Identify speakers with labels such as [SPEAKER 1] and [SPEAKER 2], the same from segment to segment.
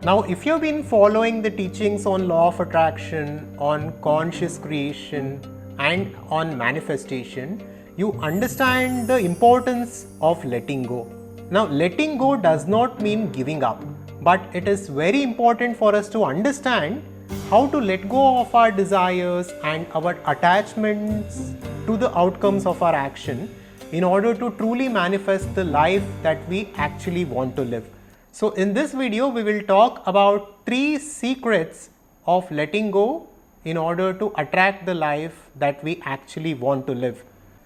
[SPEAKER 1] Now, if you've been following the teachings on law of attraction, on conscious creation, and on manifestation, you understand the importance of letting go. Now, letting go does not mean giving up, but it is very important for us to understand how to let go of our desires and our attachments to the outcomes of our action in order to truly manifest the life that we actually want to live. So in this video, we will talk about 3 secrets of letting go in order to attract the life that we actually want to live.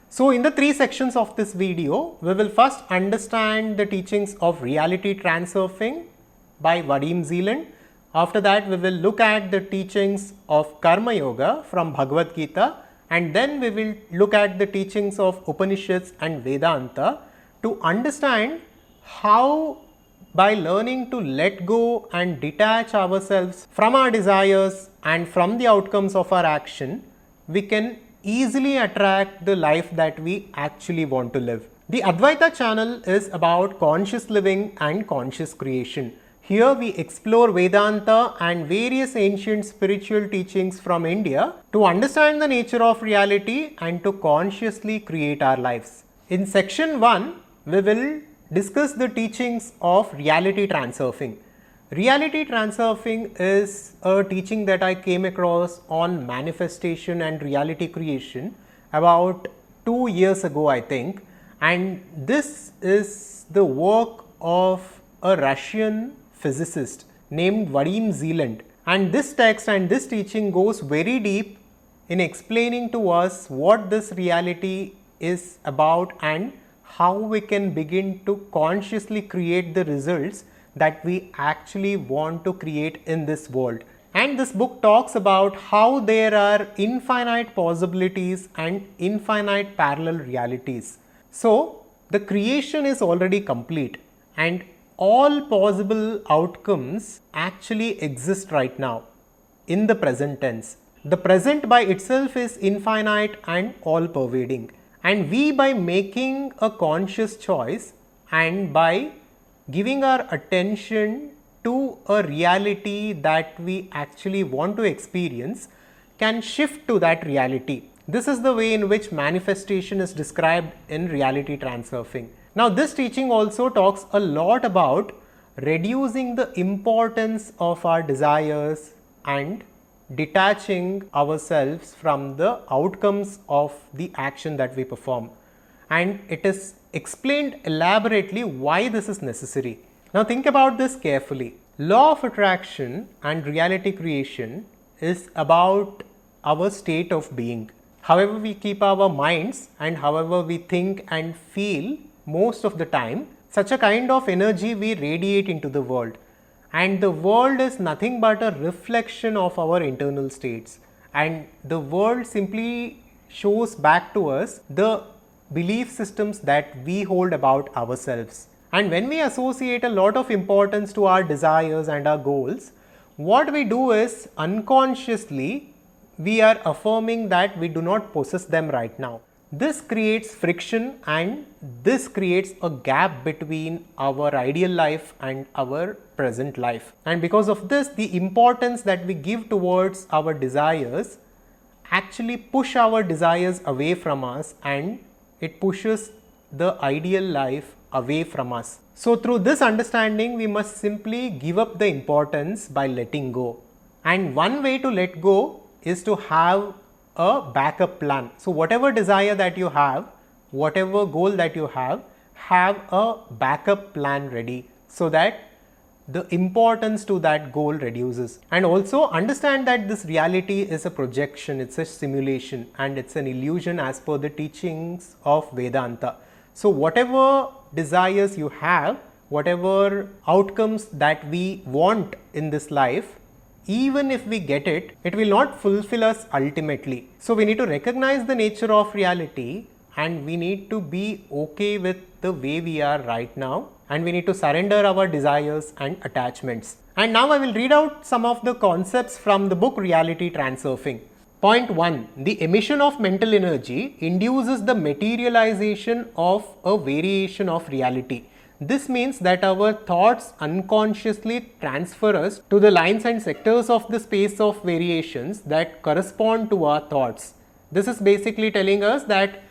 [SPEAKER 1] So in the 3 sections of this video, we will first understand the teachings of reality transurfing by Vadim Zealand. After that, we will look at the teachings of Karma Yoga from Adhvaitha, and then we will look at the teachings of Upanishads and Vedanta to understand how, by learning to let go and detach ourselves from our desires and from the outcomes of our action, we can easily attract the life that we actually want to live. The Adhvaitha channel is about conscious living and conscious creation. Here we explore Vedanta and various ancient spiritual teachings from India to understand the nature of reality and to consciously create our lives. In section 1, we will discuss the teachings of reality transurfing. Reality transurfing is a teaching that I came across on manifestation and reality creation about 2 years ago, I think. And this is the work of a Russian physicist named Vadim Zealand. And this text and this teaching goes very deep in explaining to us what this reality is about and how we can begin to consciously create the results that we actually want to create in this world. And this book talks about how there are infinite possibilities and infinite parallel realities. So the creation is already complete and all possible outcomes actually exist right now in the present tense. The present by itself is infinite and all pervading. And we, by making a conscious choice and by giving our attention to a reality that we actually want to experience, can shift to that reality. This is the way in which manifestation is described in reality transurfing. Now, this teaching also talks a lot about reducing the importance of our desires and detaching ourselves from the outcomes of the action that we perform. And it is explained elaborately why this is necessary. Now think about this carefully. Law of attraction and reality creation is about our state of being. However we keep our minds and however we think and feel most of the time, such a kind of energy we radiate into the world. And the world is nothing but a reflection of our internal states. And the world simply shows back to us the belief systems that we hold about ourselves. And when we associate a lot of importance to our desires and our goals, what we do is unconsciously we are affirming that we do not possess them right now. This creates friction and this creates a gap between our ideal life and our present life. And because of this, the importance that we give towards our desires actually push our desires away from us and it pushes the ideal life away from us. So through this understanding, we must simply give up the importance by letting go. And one way to let go is to have a backup plan. So whatever desire that you have, whatever goal that you have a backup plan ready so that the importance to that goal reduces. And also understand that this reality is a projection, it's a simulation and it's an illusion as per the teachings of Vedanta. So whatever desires you have, whatever outcomes that we want in this life, even if we get it, it will not fulfill us ultimately. So we need to recognize the nature of reality and we need to be okay with the way we are right now and we need to surrender our desires and attachments. And now I will read out some of the concepts from the book Reality Transurfing. Point 1. The emission of mental energy induces the materialization of a variation of reality. This means that our thoughts unconsciously transfer us to the lines and sectors of the space of variations that correspond to our thoughts. This is basically telling us that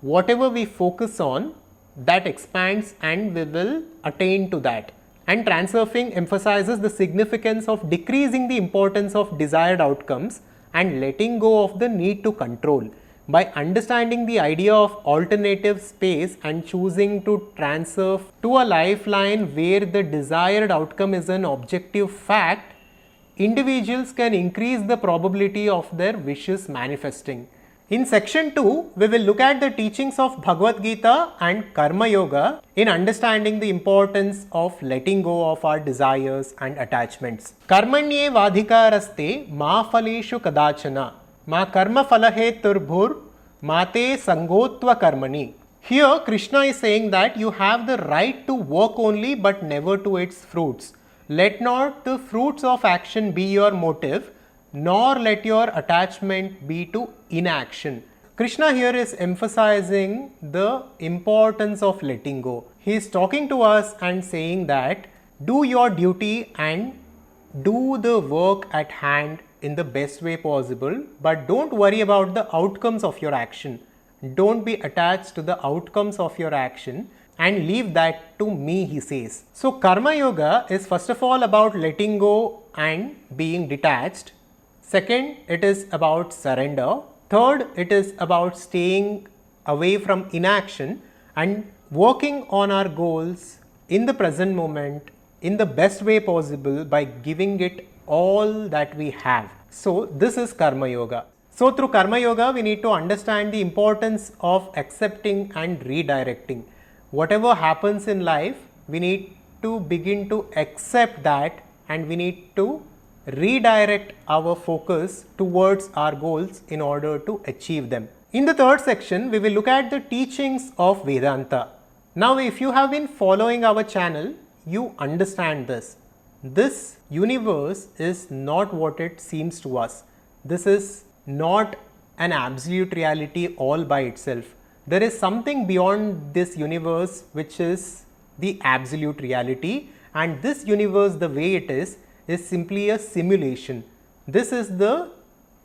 [SPEAKER 1] whatever we focus on, that expands and we will attain to that. And transurfing emphasizes the significance of decreasing the importance of desired outcomes and letting go of the need to control. By understanding the idea of alternative space and choosing to transurf to a lifeline where the desired outcome is an objective fact, individuals can increase the probability of their wishes manifesting. In section 2, we will look at the teachings of Bhagavad Gita and Karma Yoga in understanding the importance of letting go of our desires and attachments. Karmanye vadhikaraste ma phaleshu kadachana ma karma phalahe turbhur mate sangotva karmani. Here Krishna is saying that you have the right to work only but never to its fruits. Let not the fruits of action be your motive, nor let your attachment be to inaction. Krishna here is emphasizing the importance of letting go. He is talking to us and saying that do your duty and do the work at hand in the best way possible, but don't worry about the outcomes of your action. Don't be attached to the outcomes of your action and leave that to me, he says. So Karma Yoga is first of all about letting go and being detached. Second, it is about surrender. Third, it is about staying away from inaction and working on our goals in the present moment in the best way possible by giving it all that we have. So this is Karma Yoga. So through Karma Yoga, we need to understand the importance of accepting and redirecting. Whatever happens in life, we need to begin to accept that and we need to redirect our focus towards our goals in order to achieve them. In the third section, we will look at the teachings of Vedanta. Now, if you have been following our channel, you understand this. This universe is not what it seems to us. This is not an absolute reality all by itself. There is something beyond this universe which is the absolute reality, and this universe, the way it is simply a simulation. This is the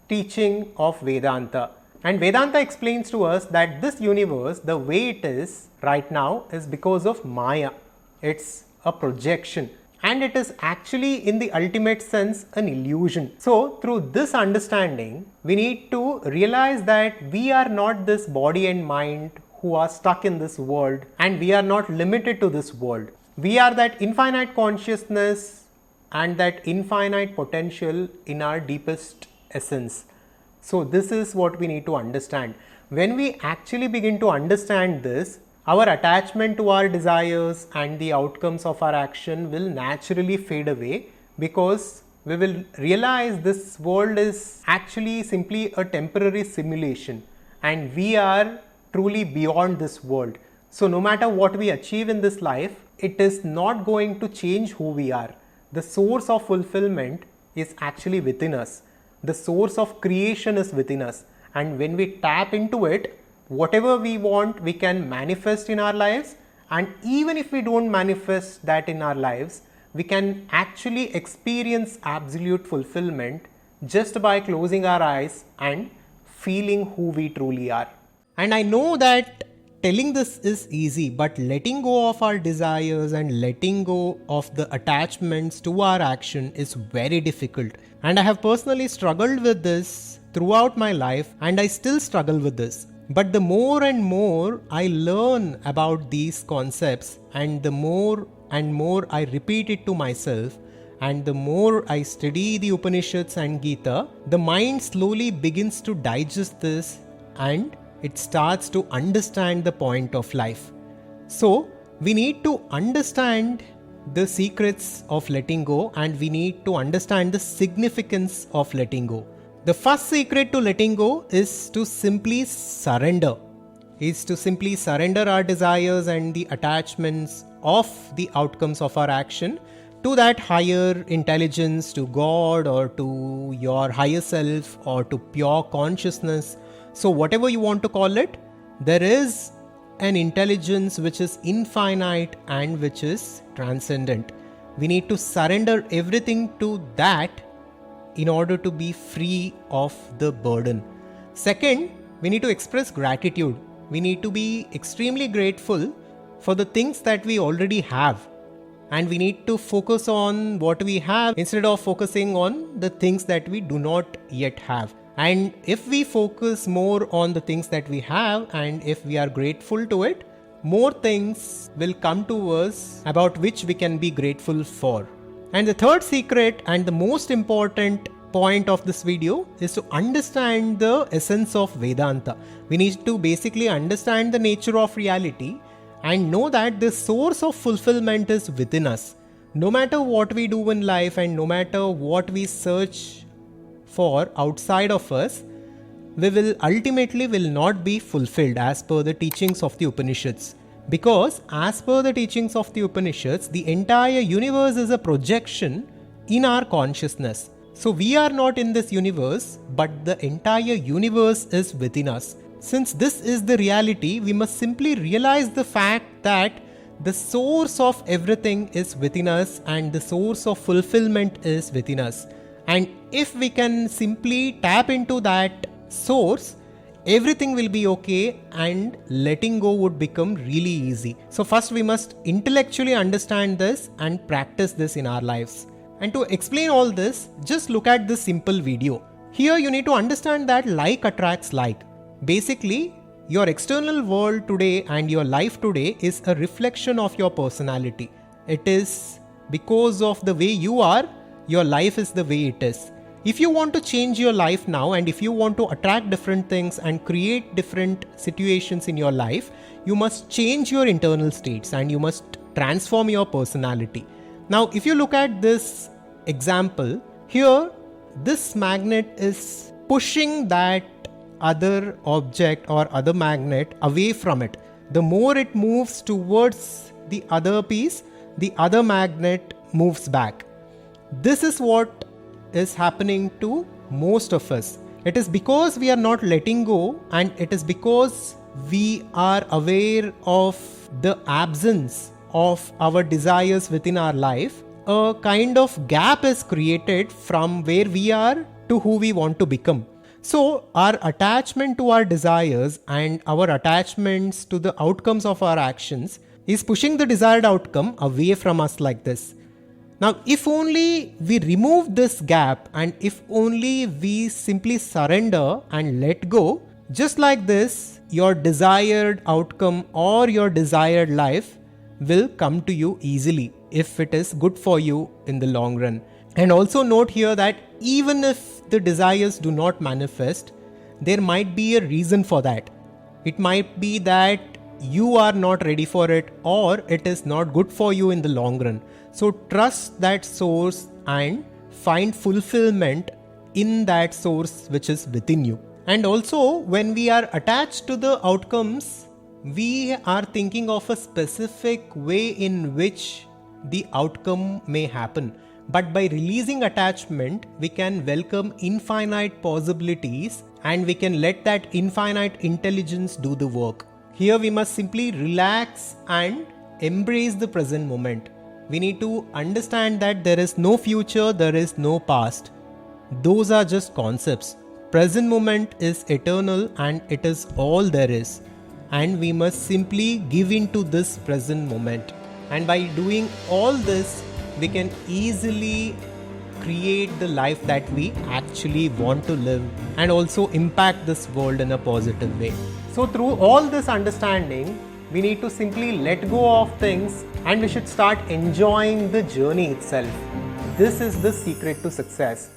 [SPEAKER 1] teaching of Vedanta. And Vedanta explains to us that this universe, the way it is right now, is because of Maya. It's a projection. And it is actually in the ultimate sense an illusion. So through this understanding, we need to realize that we are not this body and mind who are stuck in this world, and we are not limited to this world. We are that infinite consciousness and that infinite potential in our deepest essence. So this is what we need to understand. When we actually begin to understand this, our attachment to our desires and the outcomes of our action will naturally fade away, because we will realize this world is actually simply a temporary simulation and we are truly beyond this world. So no matter what we achieve in this life, it is not going to change who we are. The source of fulfillment is actually within us. The source of creation is within us. And when we tap into it, whatever we want, we can manifest in our lives. And even if we don't manifest that in our lives, we can actually experience absolute fulfillment just by closing our eyes and feeling who we truly are. And I know that telling this is easy, but letting go of our desires and letting go of the attachments to our action is very difficult. And I have personally struggled with this throughout my life, and I still struggle with this. But the more and more I learn about these concepts, and the more and more I repeat it to myself, and the more I study the Upanishads and Gita, the mind slowly begins to digest this and it starts to understand the point of life. So we need to understand the secrets of letting go, and we need to understand the significance of letting go. The first secret to letting go is to simply surrender. Our desires and the attachments of the outcomes of our action to that higher intelligence, to God or to your higher self or to pure consciousness. So whatever you want to call it, there is an intelligence which is infinite and which is transcendent. We need to surrender everything to that in order to be free of the burden. Second, we need to express gratitude. We need to be extremely grateful for the things that we already have. And we need to focus on what we have instead of focusing on the things that we do not yet have. And if we focus more on the things that we have, and if we are grateful to it, more things will come to us about which we can be grateful for. And the third secret and the most important point of this video is to understand the essence of Vedanta. We need to basically understand the nature of reality and know that the source of fulfillment is within us. No matter what we do in life and no matter what we search for outside of us, we will ultimately not be fulfilled as per the teachings of the Upanishads. Because as per the teachings of the Upanishads, the entire universe is a projection in our consciousness. So we are not in this universe, but the entire universe is within us. Since this is the reality, we must simply realize the fact that the source of everything is within us and the source of fulfillment is within us. And if we can simply tap into that source, everything will be okay and letting go would become really easy. So first we must intellectually understand this and practice this in our lives. And to explain all this, just look at this simple video. Here you need to understand that like attracts like. Basically, your external world today and your life today is a reflection of your personality. It is because of the way you are, your life is the way it is. If you want to change your life now and if you want to attract different things and create different situations in your life, you must change your internal states and you must transform your personality. Now, if you look at this example, here this magnet is pushing that other object or other magnet away from it. The more it moves towards the other piece, the other magnet moves back. This is what is happening to most of us. It is because we are not letting go, and it is because we are aware of the absence of our desires within our life. A kind of gap is created from where we are to who we want to become. So our attachment to our desires and our attachments to the outcomes of our actions is pushing the desired outcome away from us like this. Now, if only we remove this gap and if only we simply surrender and let go, just like this, your desired outcome or your desired life will come to you easily if it is good for you in the long run. And also note here that even if the desires do not manifest, there might be a reason for that. It might be that you are not ready for it or it is not good for you in the long run. So trust that source and find fulfillment in that source which is within you. And also, when we are attached to the outcomes, we are thinking of a specific way in which the outcome may happen. But by releasing attachment, we can welcome infinite possibilities and we can let that infinite intelligence do the work. Here we must simply relax and embrace the present moment. We need to understand that there is no future, there is no past. Those are just concepts. Present moment is eternal and it is all there is. And we must simply give in to this present moment. And by doing all this, we can easily create the life that we actually want to live and also impact this world in a positive way. So through all this understanding, we need to simply let go of things and we should start enjoying the journey itself. This is the secret to success.